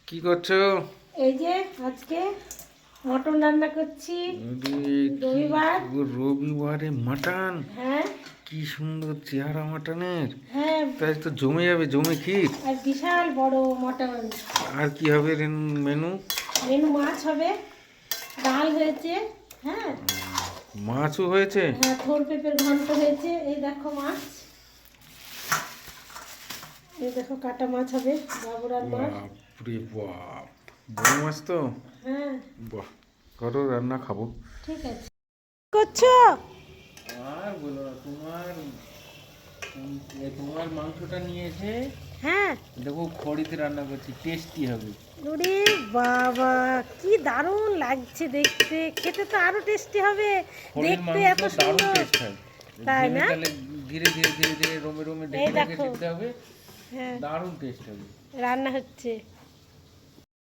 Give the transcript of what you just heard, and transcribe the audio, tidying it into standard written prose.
কি করছো? এই যে আজকে মটন রান্না করছি। রবিবার। রবিবারে মাটন? হ্যাঁ কি সুন্দর চেহারা মাটনের! হ্যাঁ। তাই তো জমে যাবে, জমে ক্ষীর। আর বিশাল বড় মটন। আর কি হবে মেনু? মেনু মাছ হবে, ডাল হয়েছে। হ্যাঁ মাছও হয়েছে? হ্যাঁ, থোর পেঁপের ঘন্ট হয়েছে। এই দেখো মাছ, এই দেখো কাটা মাছ হবে, বাবুরার মাছ। বাপরে বাপ, বড় মাছ তো। হ্যাঁ বাহ, করো রান্না, খাবো। ঠিক আছে। করছো? আর বলো না, তোমার মাংসটা নিয়েছে। হ্যাঁ। দেখো খড়িতে রান্না করছি, টেস্টি হবে। ওরে বাবা, কি দারুণ লাগছে দেখতে, খেতে তো আরো টেস্টি হবে। খড়ির দেখতে মাংস এত দারুণ সুন্দর, টেস্ট হয়। তাই ঘেমে না? গেলে ধীরে ধীরে ধীরে ধীরে রোমে রোমে এই ডেকে ডেকে দেখো। দিতে হবে, হ্যাঁ, দারুণ টেস্ট হবে। রান্না হচ্ছে।